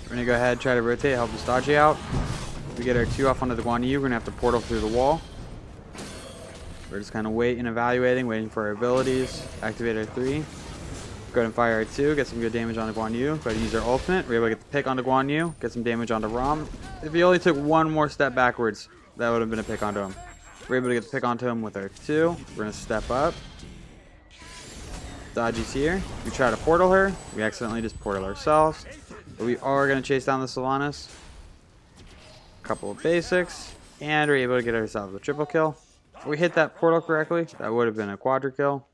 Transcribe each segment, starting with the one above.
We're going to go ahead, try to rotate, help the Stodgy out. We get our 2 off onto the Guan Yu. We're going to have to portal through the wall. We're just kind of waiting, evaluating, waiting for our abilities. Activate our 3. Go ahead and fire our 2, get some good damage on the Guan Yu. Go ahead and use our ultimate. We're able to get the pick on the Guan Yu, get some damage onto Rom. If he only took one more step backwards, that would have been a pick onto him. We're able to get the pick onto him with our 2. We're going to step up. Dodgy's here. We try to portal her. We accidentally just portal ourselves. But we are going to chase down the Sylvanas. A couple of basics. And we're able to get ourselves a triple kill. If we hit that portal correctly, that would have been a quadra kill.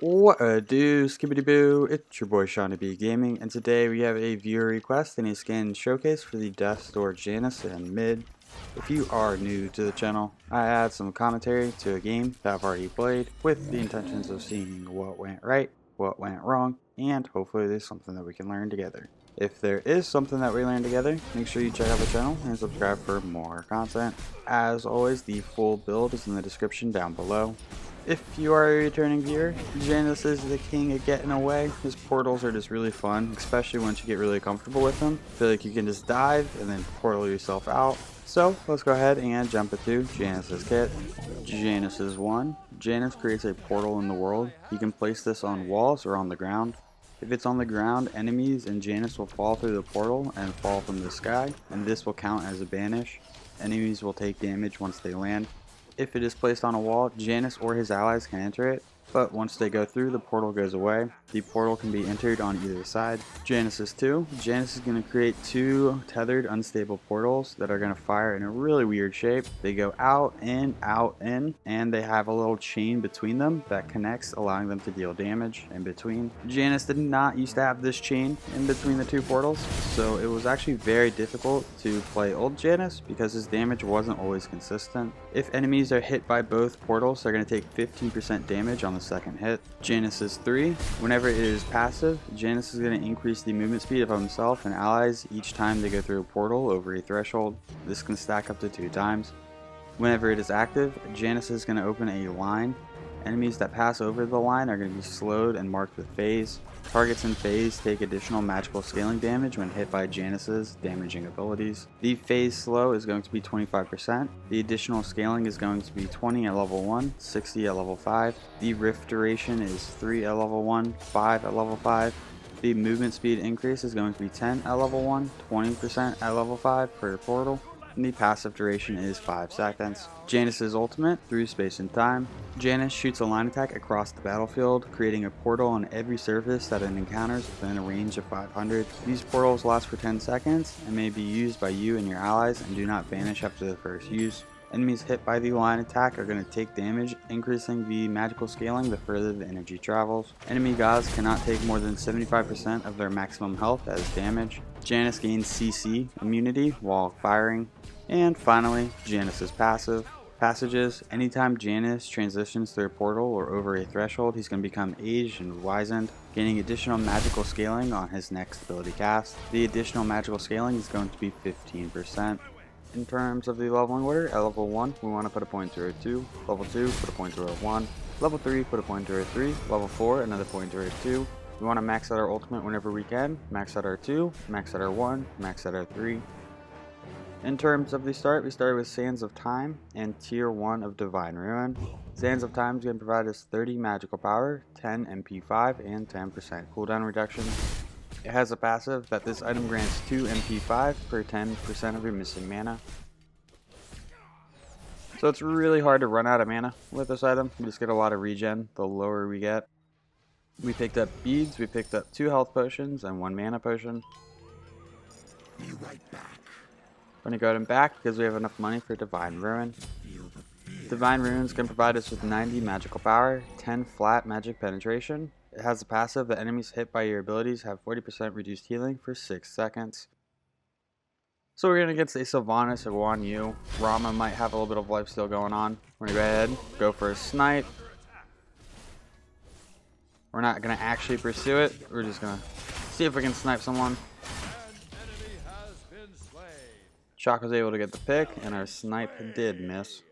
What a do, skibbity boo, it's your boy Shawnee B Gaming, and today we have a viewer request and a skin showcase for the Death Door Janus and mid. If you are new to the channel, I add some commentary to a game that I've already played with the intentions of seeing what went right, what went wrong, and hopefully there's something that we can learn together. If there is something that we learn together, make sure you check out the channel and subscribe for more content. As always, the full build is in the description down below. If you are a returning viewer, Janus is the king of getting away. His portals are just really fun, especially once you get really comfortable with them. I feel like you can just dive and then portal yourself out. So let's go ahead and jump into Janus's kit. Janus's 1. Janus creates a portal in the world. You can place this on walls or on the ground. If it's on the ground, enemies and Janus will fall through the portal and fall from the sky, and this will count as a banish. Enemies will take damage once they land. If it is placed on a wall, Janus or his allies can enter it, but once they go through, the portal goes away. The portal can be entered on either side. Janus's 2. Janus is going to create 2 tethered unstable portals that are going to fire in a really weird shape. They go out, in, and they have a little chain between them that connects, allowing them to deal damage in between. Janus did not used to have this chain in between the 2 portals, so it was actually very difficult to play old Janus because his damage wasn't always consistent. If enemies are hit by both portals, they're going to take 15% damage on the second hit. Janus's 3. Whenever it is passive, Janus is going to increase the movement speed of himself and allies each time they go through a portal over a threshold. This can stack up to 2 times. Whenever it is active, Janus is going to open a line. Enemies that pass over the line are going to be slowed and marked with phase. Targets in phase take additional magical scaling damage when hit by Janus's damaging abilities. The phase slow is going to be 25%. The additional scaling is going to be 20 at level 1, 60 at level 5. The rift duration is 3 at level 1, 5 at level 5. The movement speed increase is going to be 10 at level 1, 20% at level 5 per portal. And the passive duration is 5 seconds. Janus's ultimate, through space and time. Janus shoots a line attack across the battlefield, creating a portal on every surface that it encounters within a range of 500. These portals last for 10 seconds and may be used by you and your allies and do not vanish after the first use. Enemies hit by the line attack are going to take damage, increasing the magical scaling the further the energy travels. Enemy gods cannot take more than 75% of their maximum health as damage. Janus gains CC immunity while firing. And finally, Janus's passive. Passages. Anytime Janus transitions through a portal or over a threshold, he's going to become aged and wizened, gaining additional magical scaling on his next ability cast. The additional magical scaling is going to be 15%. In terms of the leveling order, at level 1, we want to put a pointer at 2, level 2, put a pointer at 1, level 3, put a pointer at 3, level 4, another pointer at 2. We want to max out our ultimate whenever we can, max out our 2, max out our 1, max out our 3. In terms of the start, we started with Sands of Time and Tier 1 of Divine Ruin. Sands of Time is going to provide us 30 magical power, 10 MP5, and 10% cooldown reduction. It has a passive that this item grants 2 MP5 per 10% of your missing mana. So it's really hard to run out of mana with this item. We just get a lot of regen the lower we get. We picked up beads, we picked up 2 health potions and 1 mana potion. Be right back. We're going to go ahead and back because we have enough money for Divine Ruin. Divine Ruins can provide us with 90 magical power, 10 flat magic penetration. It has a passive that enemies hit by your abilities have 40% reduced healing for 6 seconds. So we're going against a Sylvanas or Guan Yu. Rama might have a little bit of lifesteal going on. We're going to go ahead, go for a Smite. We're not going to actually pursue it. We're just going to see if we can snipe someone. Shock was able to get the pick, and our snipe did miss.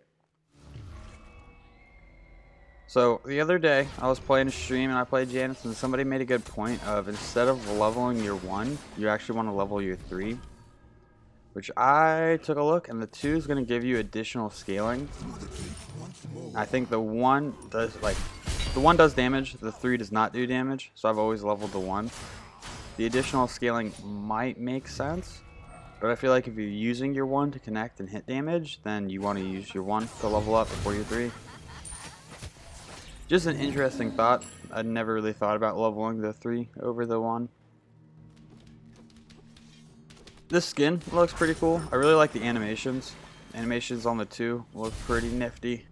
So the other day I was playing a stream and I played Janus, and somebody made a good point of instead of leveling your 1, you actually want to level your 3. Which I took a look, and the 2 is going to give you additional scaling. I think the 1 does damage, the 3 does not do damage, so I've always leveled the 1. The additional scaling might make sense, but I feel like if you're using your 1 to connect and hit damage, then you want to use your 1 to level up before your 3. Just an interesting thought. I'd never really thought about leveling the 3 over the 1. This skin looks pretty cool. I really like the animations. Animations on the 2 look pretty nifty.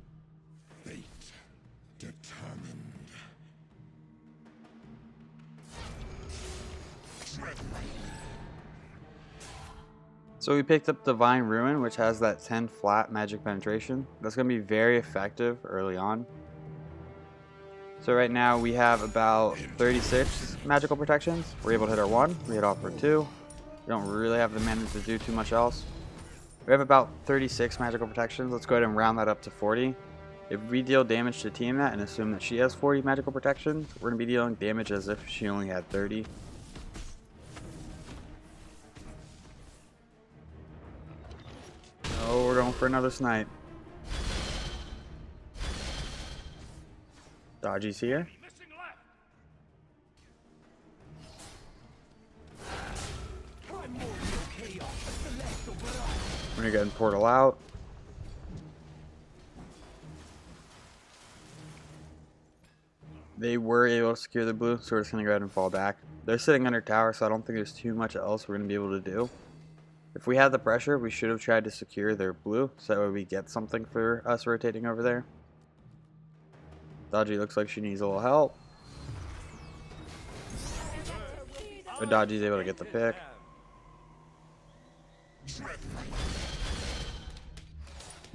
Fate determined. So we picked up Divine Ruin, which has that 10 flat magic penetration. That's going to be very effective early on. So right now we have about 36 magical protections. We're able to hit our 1, we hit off our 2. We don't really have the mana to do too much else. We have about 36 magical protections. Let's go ahead and round that up to 40. If we deal damage to Tiamat and assume that she has 40 magical protections, we're going to be dealing damage as if she only had 30. Oh, we're going for another snipe. Dodgy's here. We're gonna go ahead and portal out. They were able to secure the blue, so we're just gonna go ahead and fall back. They're sitting under tower, so I don't think there's too much else we're gonna be able to do. If we had the pressure, we should have tried to secure their blue, so that way we get something for us rotating over there. Dodgy looks like she needs a little help. But Dodgy's able to get the pick.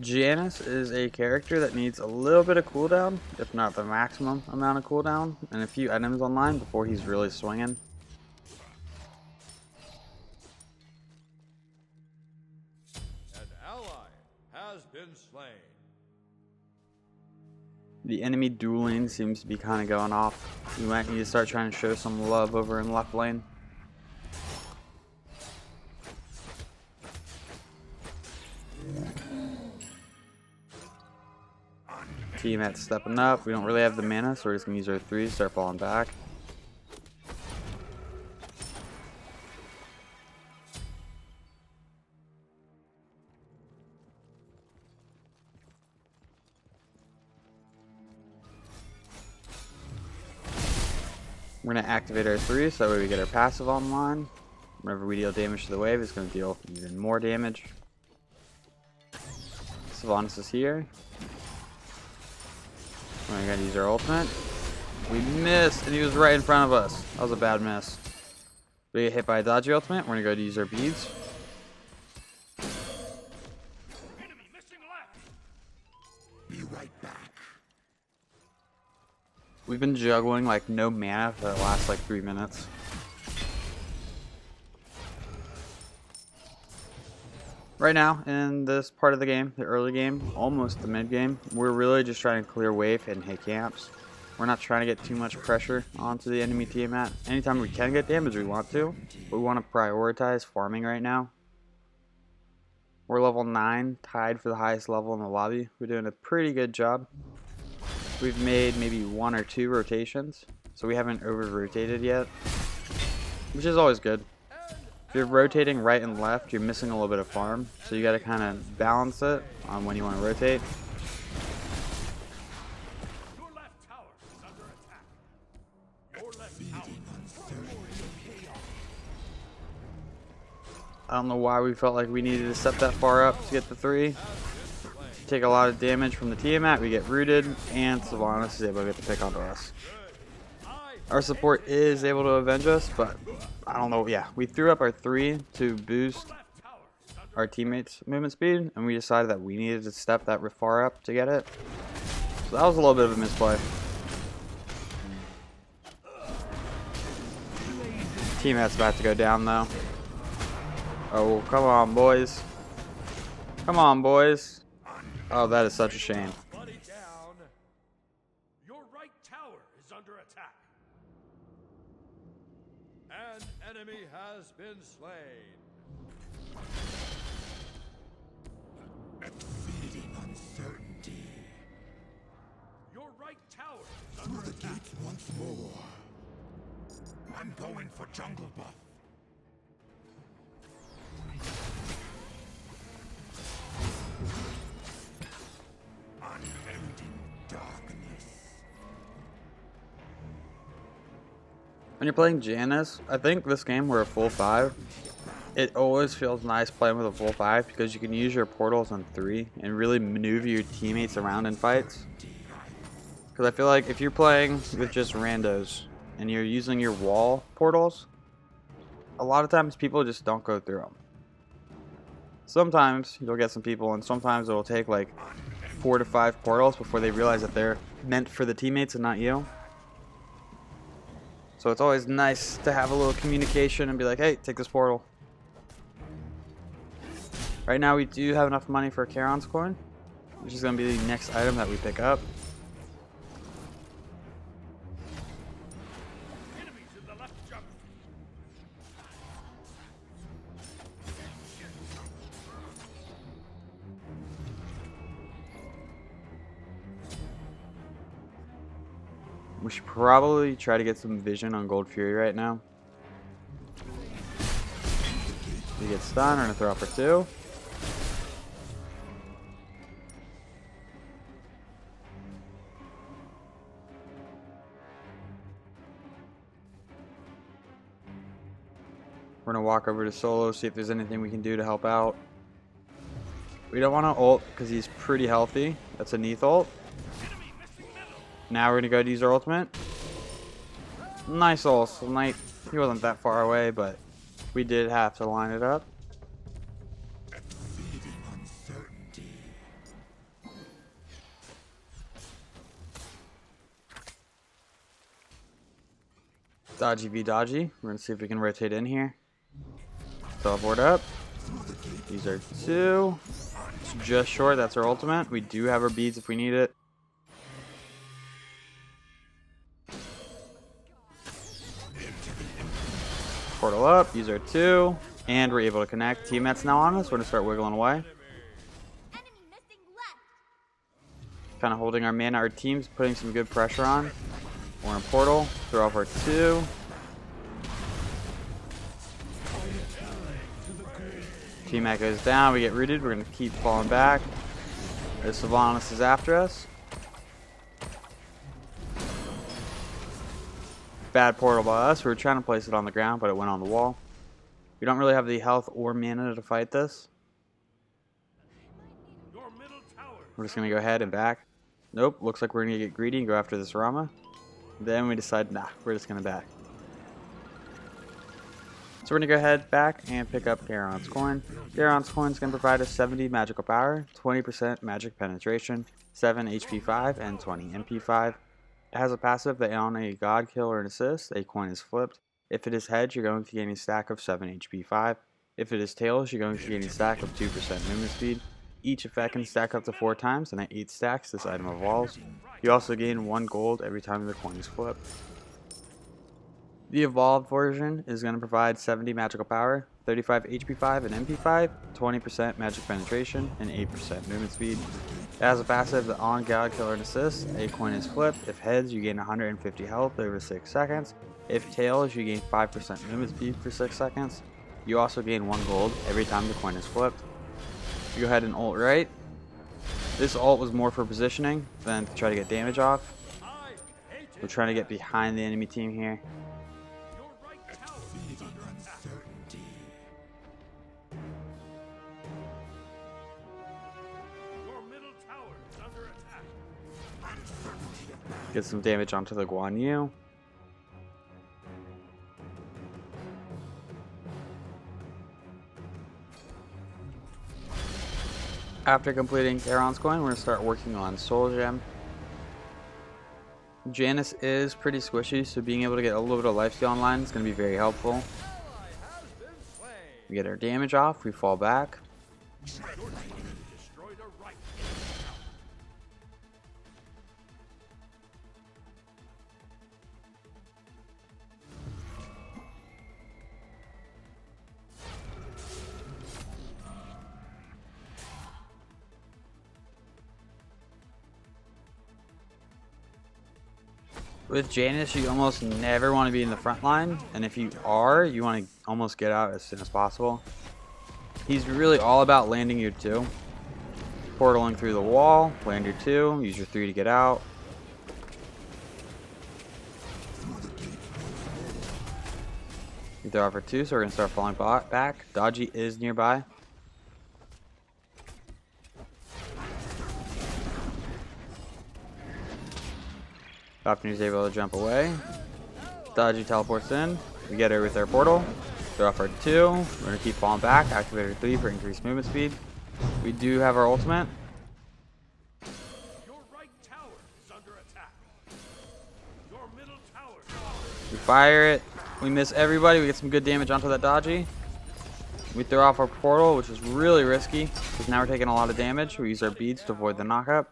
Janus is a character that needs a little bit of cooldown, if not the maximum amount of cooldown, and a few items online before he's really swinging. An ally has been slain. The enemy dual lane seems to be kind of going off. We might need to start trying to show some love over in left lane. Tiamat's stepping up. We don't really have the mana, so we're just going to use our 3 to start falling back. We're going to activate our 3 so that way we get our passive online. Whenever we deal damage to the wave, it's going to deal even more damage. Sylvanas is here. We're going to use our ultimate. We missed, and he was right in front of us. That was a bad miss. We get hit by a dodgy ultimate. We're going to go to use our beads. Enemy missing left. Be right back. We've been juggling like no mana for the last like 3 minutes. Right now, in this part of the game, the early game, almost the mid game, we're really just trying to clear wave and hit camps. We're not trying to get too much pressure onto the enemy Tiamat. Anytime we can get damage, we want to. But we want to prioritize farming right now. We're level 9, tied for the highest level in the lobby. We're doing a pretty good job. We've made maybe 1 or 2 rotations, so we haven't over-rotated yet, which is always good. If you're rotating right and left, you're missing a little bit of farm, so you got to kind of balance it on when you want to rotate. Your left tower is under attack. Your left tower. I don't know why we felt like we needed to step that far up to get the 3. Take a lot of damage from the Tiamat, we get rooted, and Sylvanas is able to get the pick onto us. Our support is able to avenge us, but I don't know. Yeah, we threw up our 3 to boost our teammates' movement speed, and we decided that we needed to step that far up to get it. So that was a little bit of a misplay. Tiamat's about to go down though. Oh, come on, boys. Come on, boys. Oh, that is such a shame. Buddy down. Your right tower is under attack. An enemy has been slain. Feeding uncertainty. Your right tower is Through under the attack. gates once more. I'm going for jungle buff. Unending darkness. When you're playing Janus, I think this game we're a full 5. It always feels nice playing with a full 5 because you can use your portals on 3 and really maneuver your teammates around in fights. Because I feel like if you're playing with just randos and you're using your wall portals, a lot of times people just don't go through them. Sometimes you'll get some people, and sometimes it will take like 4 to 5 portals before they realize that they're meant for the teammates and not you. So it's always nice to have a little communication and be like, hey, take this portal. Right now we do have enough money for a Charon's coin, which is going to be the next item that we pick up. Enemies in the left jungle. We should probably try to get some vision on Gold Fury right now. We get stunned, we're going to throw up for 2. We're going to walk over to Solo, see if there's anything we can do to help out. We don't want to ult because he's pretty healthy. That's a Neath ult. Enemy missing middle. Now we're going to go to use our ultimate. Nice ult. Smite. He wasn't that far away, but we did have to line it up. Feeding uncertainty. Dodgy v dodgy. We're going to see if we can rotate in here. Teleport up. These are 2. It's just short. That's our ultimate. We do have our beads if we need it. Portal up. Use our 2. And we're able to connect. Teammates now on us. We're going to start wiggling away. Enemy missing left. Kind of holding our mana. Our team's putting some good pressure on. We're in a portal. Throw off our 2. Teammate goes down. We get rooted. We're going to keep falling back. There's Sylvanas is after us. Bad portal by us. We were trying to place it on the ground, but it went on the wall. We don't really have the health or mana to fight this. Your middle tower. We're just going to go ahead and back. Nope. Looks like we're going to get greedy and go after this Rama. Then we decide, nah, we're just going to back. So we're going to go ahead back and pick up Charon's coin. Charon's coin is going to provide us 70 magical power, 20% magic penetration, 7 HP 5, and 20 MP 5. It has a passive that on a god kill or an assist, a coin is flipped. If it is heads, you're going to gain a stack of 7 HP 5. If it is tails, you're going to gain a stack of 2% movement speed. Each effect can stack up to 4 times, and at 8 stacks, this item evolves. You also gain 1 gold every time the coin is flipped. The evolved version is going to provide 70 magical power, 35 HP 5 and MP 5, 20% magic penetration, and 8% movement speed. It has a passive that on god killer and assist, a coin is flipped. If heads, you gain 150 health over 6 seconds. If tails, you gain 5% movement speed for 6 seconds. You also gain 1 gold every time the coin is flipped. You go ahead and ult right. This ult was more for positioning than to try to get damage off. I hate We're it. trying to get behind the enemy team here. Your right tower is Feeding under attack. uncertainty. Your middle tower is under attack. Get some damage onto the Guan Yu. After completing Charon's coin, we're going to start working on Soul Gem. Janus is pretty squishy, so being able to get a little bit of lifesteal online is going to be very helpful. Ally has been slain. We get our damage off, we fall back. Your team destroyed a right. With Janus, you almost never want to be in the front line, and if you are, you want to almost get out as soon as possible. He's really all about landing your 2. Portaling through the wall, land your 2, use your 3 to get out. You throw out for 2, so we're going to start falling back. Dodgy is nearby. Falconer's able to jump away. Dodgy teleports in. We get her with our portal. Throw off our 2. We're going to keep falling back. Activate our 3 for increased movement speed. We do have our ultimate. Your right tower is under attack. Your middle tower. We fire it. We miss everybody. We get some good damage onto that Dodgy. We throw off our portal, which is really risky because now we're taking a lot of damage. We use our beads to avoid the knockup.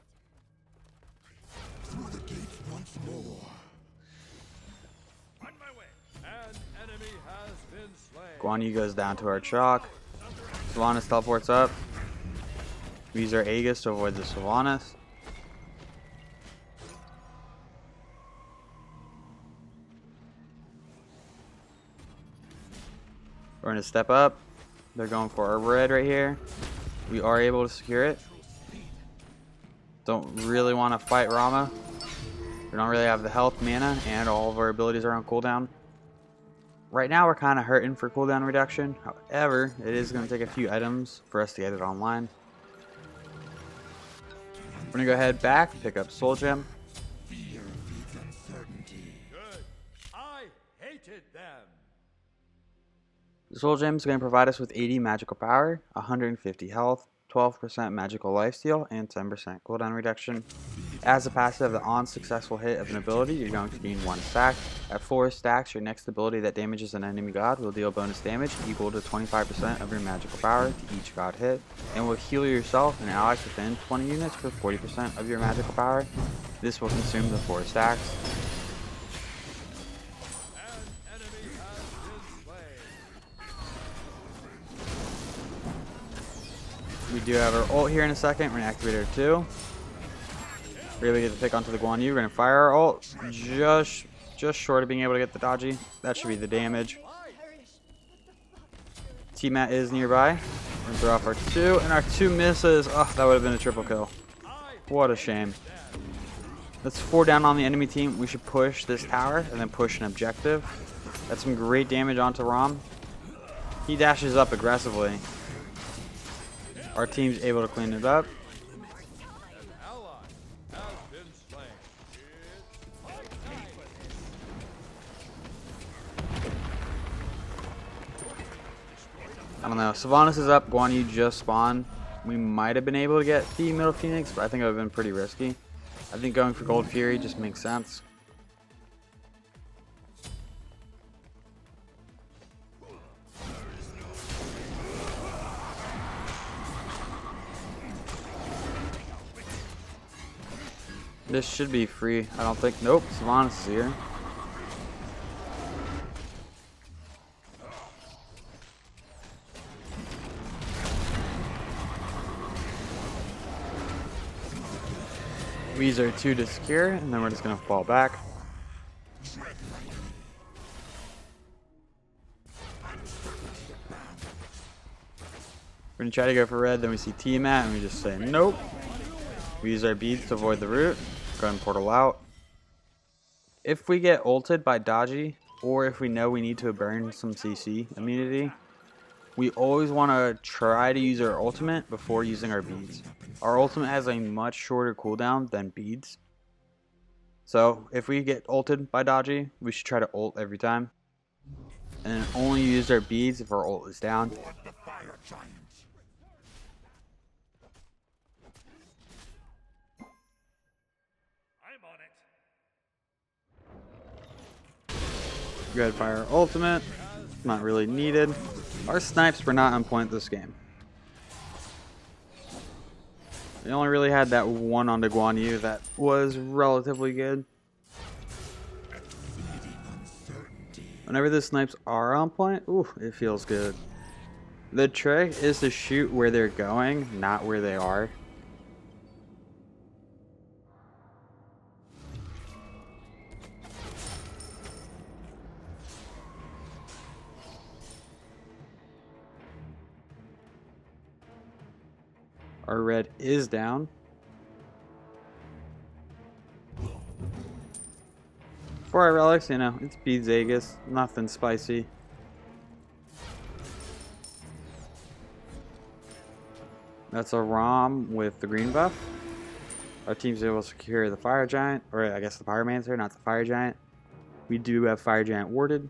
Through the gate once more. On my way. An enemy has been slain. Guan Yu goes down to our chalk. Sylvanas teleports up. We use our Aegis to avoid the Sylvanas. We're going to step up. They're going for our red right here. We are able to secure it. Don't really want to fight Rama. We don't really have the health, mana, and all of our abilities are on cooldown. Right now we're kind of hurting for cooldown reduction. However, it is going to take a few items for us to get it online. We're going to go ahead back, pick up Soul Gem. Fear feeds uncertainty. Good. I hated them. The Soul Gem is going to provide us with 80 magical power, 150 health, 12% magical lifesteal, and 10% cooldown reduction. As a passive, the on-successful hit of an ability, you're going to gain 1 stack. At 4 stacks, your next ability that damages an enemy god will deal bonus damage equal to 25% of your magical power to each god hit, and will heal yourself and allies within 20 units for 40% of your magical power. This will consume the 4 stacks. An enemy has been slain. We do have our ult here in a second. We're going to activate our 2. Really get to pick onto the Guan Yu. We're going to fire our ult. Just short of being able to get the Dodgy. That should be the damage. T-Mat is nearby. We're going to throw off our 2. And our 2 misses. Oh, that would have been a triple kill. What a shame. That's 4 down on the enemy team. We should push this tower and then push an objective. That's some great damage onto Rom. He dashes up aggressively. Our team's able to clean it up. I don't know. Sylvanas is up. Guan Yu just spawned. We might have been able to get the Middle Phoenix, but I think it would have been pretty risky. I think going for Gold Fury just makes sense. This should be free. I don't think. Nope. Sylvanas is here. We use our 2 to secure, and then we're just going to fall back. We're going to try to go for red, then we see T-Mat, and we just say nope. We use our beads to avoid the root. Go ahead and portal out. If we get ulted by Dodgy, or if we know we need to burn some CC immunity, we always want to try to use our ultimate before using our beads. Our ultimate has a much shorter cooldown than beads. So if we get ulted by Dodgy, we should try to ult every time. And then only use our beads if our ult is down. The fire giants. I'm on it. Go ahead and fire our ultimate. Not really needed. Our snipes were not on point this game. We only really had that one on the Guan Yu that was relatively good. Whenever the snipes are on point, ooh, it feels good. The trick is to shoot where they're going, not where they are. Our red is down. For our relics, you know, it's Beads Aegis, nothing spicy. That's a ROM with the green buff. Our team's able to secure the Fire Giant, or I guess the Pyromancer, not the Fire Giant. We do have Fire Giant warded.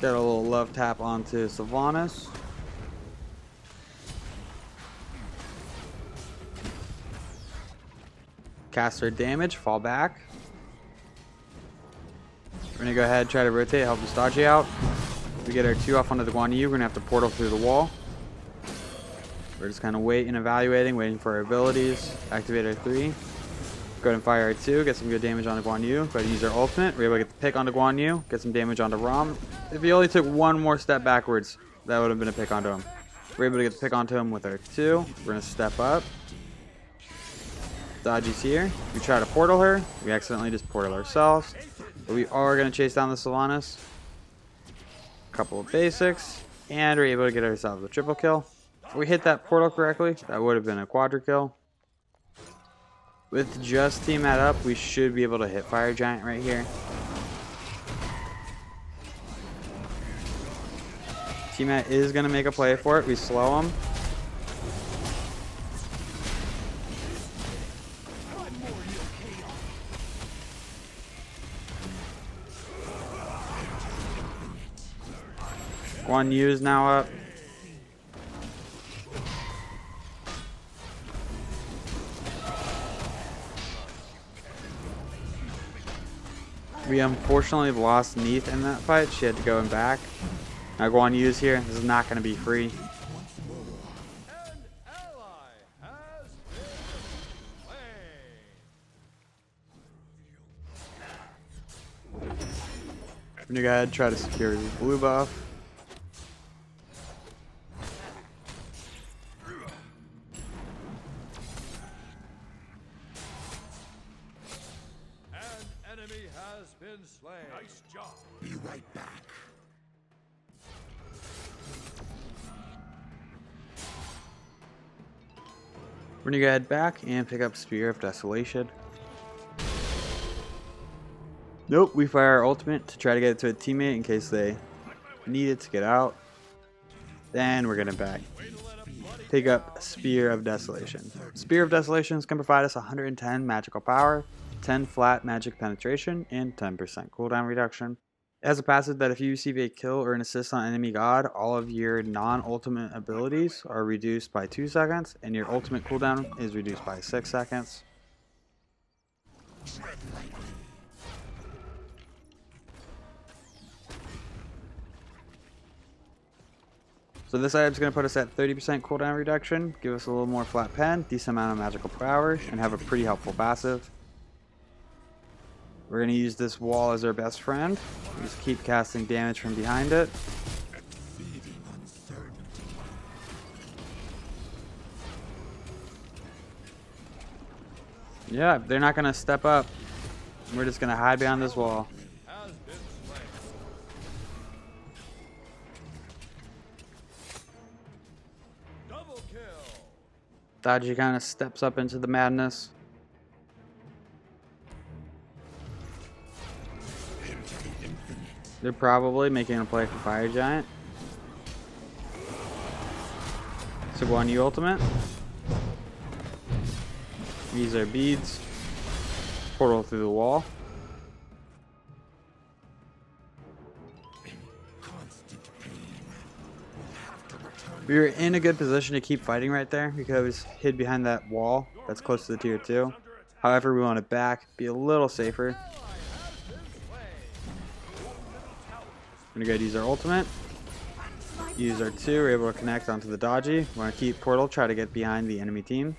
Got a little love tap onto Sylvanas. Cast our damage, fall back. We're gonna go ahead, try to rotate, help this dodgy out. We get our 2 off onto the Guan Yu, we're gonna have to portal through the wall. We're just kind of waiting, evaluating, waiting for our abilities. Activate our 3. Go ahead and fire our 2, get some good damage onto Guan Yu. Go ahead and use our ultimate. We're able to get the pick onto Guan Yu, get some damage onto Rom. If he only took one more step backwards, that would have been a pick onto him. We're able to get the pick onto him with our 2. We're going to step up. Dodgy's here. We try to portal her. We accidentally just portal ourselves. But we are going to chase down the Sylvanas. Couple of basics. And we're able to get ourselves a triple kill. If we hit that portal correctly, that would have been a quadra kill. With just team that up, we should be able to hit Fire Giant right here. Teammate is going to make a play for it. We slow him. Guan Yu is now up. We unfortunately lost Neith in that fight. She had to go in back. Now Guan Yu's here. This is not going to be free. I'm going to go ahead and try to secure the blue buff. Nice job. Be right back. We're going to go ahead back and pick up Spear of Desolation. Nope, we fire our ultimate to try to get it to a teammate in case they need it to get out. Then we're going to back. Pick up Spear of Desolation. Spear of Desolation can provide us 110 magical power, 10 flat magic penetration, and 10% cooldown reduction. It has a passive that if you receive a kill or an assist on enemy god, all of your non-ultimate abilities are reduced by 2 seconds, and your ultimate cooldown is reduced by 6 seconds. So this item's going to put us at 30% cooldown reduction, give us a little more flat pen, decent amount of magical power, and have a pretty helpful passive. We're going to use this wall as our best friend. We just keep casting damage from behind it. Yeah, they're not going to step up. We're just going to hide behind this wall. Dodgy kind of steps up into the madness. They're probably making a play for Fire Giant. So Guan Yu ultimate. Use our beads. Portal through the wall. We were in a good position to keep fighting right there because hid behind that wall that's close to the tier 2. However, we want it back, be a little safer. We're gonna go ahead and use our ultimate. Use our 2, we're able to connect onto the dodgy. We want to keep portal, try to get behind the enemy team.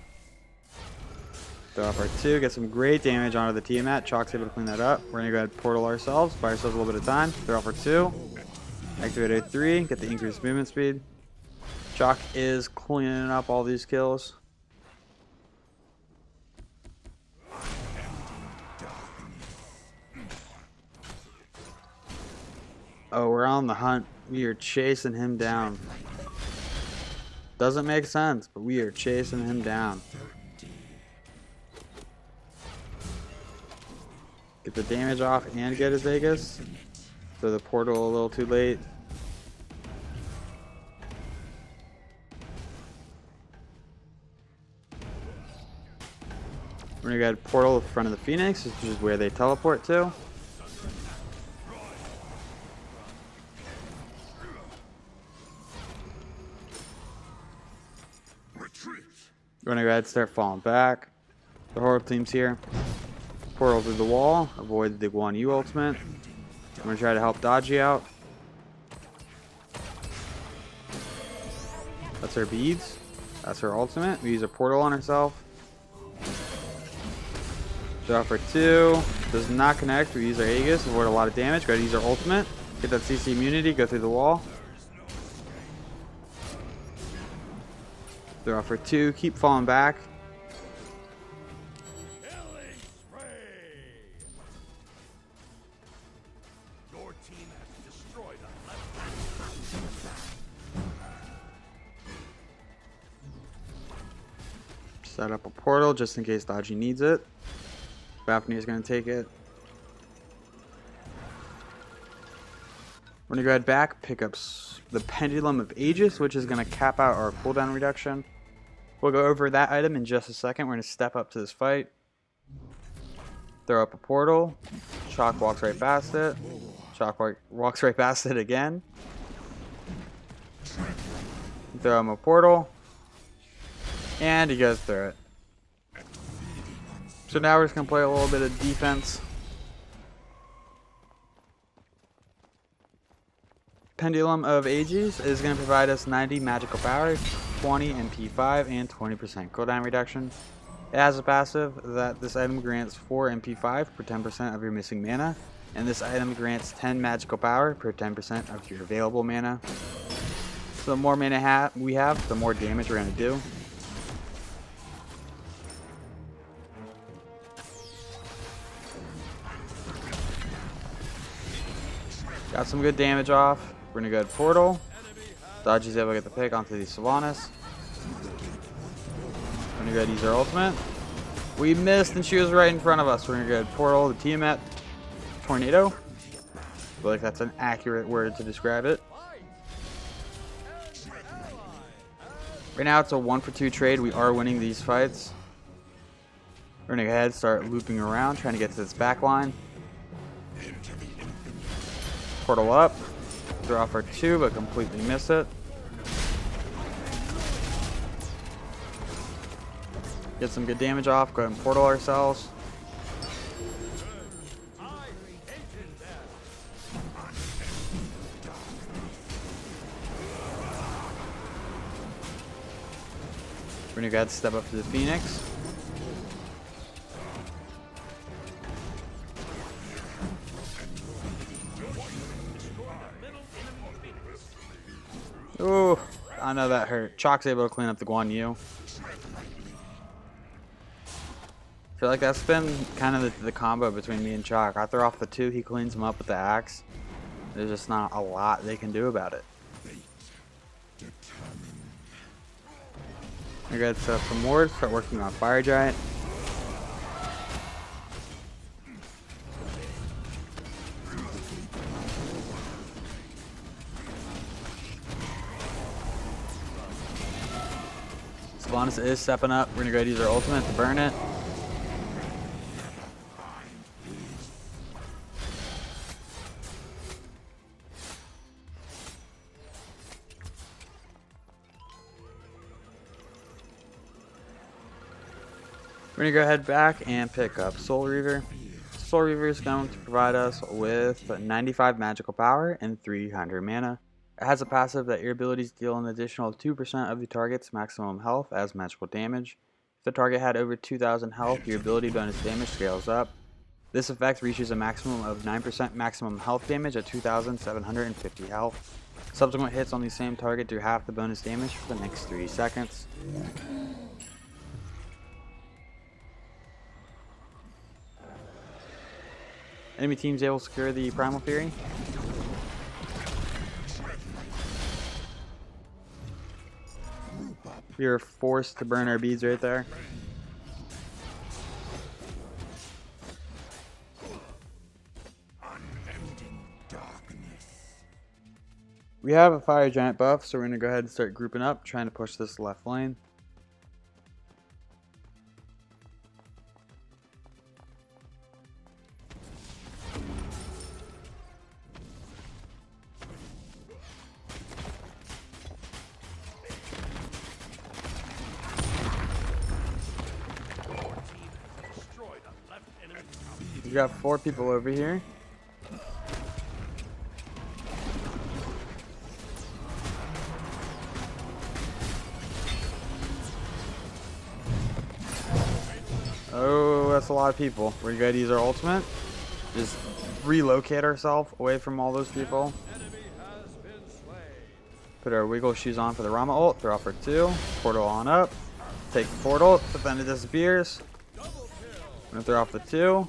Throw off our 2, get some great damage onto the Tiamat. Chalk's able to clean that up. We're gonna go ahead and portal ourselves, buy ourselves a little bit of time. Throw off our 2. Activate our 3, get the increased movement speed. Chalk is cleaning up all these kills. Oh, we're on the hunt We are chasing him down. Doesn't make sense, but we are chasing him down. Get the damage off and get his Aegis. So the portal a little too late. We're gonna get a portal in front of the Phoenix, which is where they teleport to. We're gonna go ahead and start falling back. The Horror team's here. Portal through the wall. Avoid the Guan Yu ultimate. I'm gonna try to help Dodgy out. That's her beads. That's her ultimate. We use a portal on herself. Draw for 2. Does not connect. We use our Aegis. Avoid a lot of damage. Gotta use our ultimate. Get that CC immunity. Go through the wall. Throw off for 2. Keep falling back. Killing spree. Your team has destroyed a left. Set up a portal just in case Dodgy needs it. Fafnir's gonna take it. We're gonna go ahead back, pick up the Pendulum of Aegis, which is gonna cap out our cooldown reduction. We'll go over that item in just a second. We're gonna step up to this fight. Throw up a portal. Shock walks right past it. Shock walks right past it again. Throw him a portal. And he goes through it. So now we're just going to play a little bit of defense. Pendulum of Aegis is going to provide us 90 magical power, 20 MP5, and 20% cooldown reduction. It has a passive that this item grants 4 MP5 per 10% of your missing mana, and this item grants 10 magical power per 10% of your available mana. So the more mana we have, the more damage we're going to do. Got some good damage off. We're gonna go to portal. Dodgy's able to get the pick onto the Sylvanas. We're gonna go ahead and use our ultimate. We missed and she was right in front of us. We're gonna go to portal, the Tiamat Tornado. I feel like that's an accurate word to describe it. Right now it's a 1-for-2 trade. We are winning these fights. We're gonna go ahead and start looping around, trying to get to this back line. Portal up. Draw for 2, but completely miss it. Get some good damage off. Go ahead and portal ourselves. We're gonna go ahead and step up to the Phoenix. Ooh, I know that hurt. Chalk's able to clean up the Guan Yu. I feel like that's been kind of the combo between me and Chalk. I throw off the 2, he cleans him up with the axe. There's just not a lot they can do about it. We're gonna set up some wards, start working on Fire Giant. Sylvanas is stepping up. We're gonna go ahead and use our ultimate to burn it. We're gonna go ahead back and pick up Soul Reaver. Soul Reaver is going to provide us with 95 magical power and 300 mana. It has a passive that your abilities deal an additional 2% of the target's maximum health as magical damage. If the target had over 2,000 health, your ability bonus damage scales up. This effect reaches a maximum of 9% maximum health damage at 2,750 health. Subsequent hits on the same target do half the bonus damage for the next 3 seconds. Enemy teams able to secure the Primal Fury. We were forced to burn our beads right there. Unending darkness. We have a fire giant buff, so we're gonna go ahead and start grouping up, trying to push this left lane. Destroy the left enemy tower. We got 4 people over here. Oh, that's a lot of people. We're gonna use our ultimate. Just relocate ourselves away from all those people. Enemy has been slain. Put our wiggle shoes on for the Rama ult. Throw off for 2. Portal on up. Take the portal, but then it disappears. Double kill. I'm gonna throw off the 2.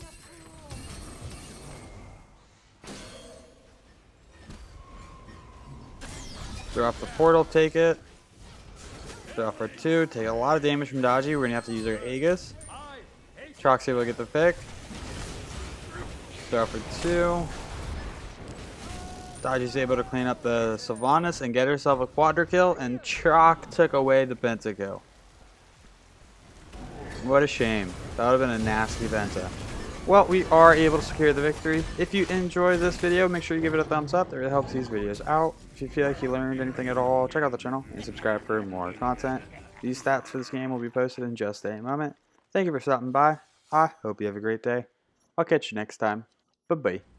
Throw off the portal, take it. Throw off for 2. Take a lot of damage from Dodgy. We're gonna have to use our Aegis. I hate Trox able to get the pick. Throw off for 2. Dodgy's able to clean up the Sylvanas and get herself a quadra kill, and Trox took away the pentakill. What a shame. That would have been a nasty penta. Well, we are able to secure the victory. If you enjoyed this video, make sure you give it a thumbs up. That really helps these videos out. If you feel like you learned anything at all, check out the channel and subscribe for more content. These stats for this game will be posted in just a moment. Thank you for stopping by. I hope you have a great day. I'll catch you next time. Bye-bye.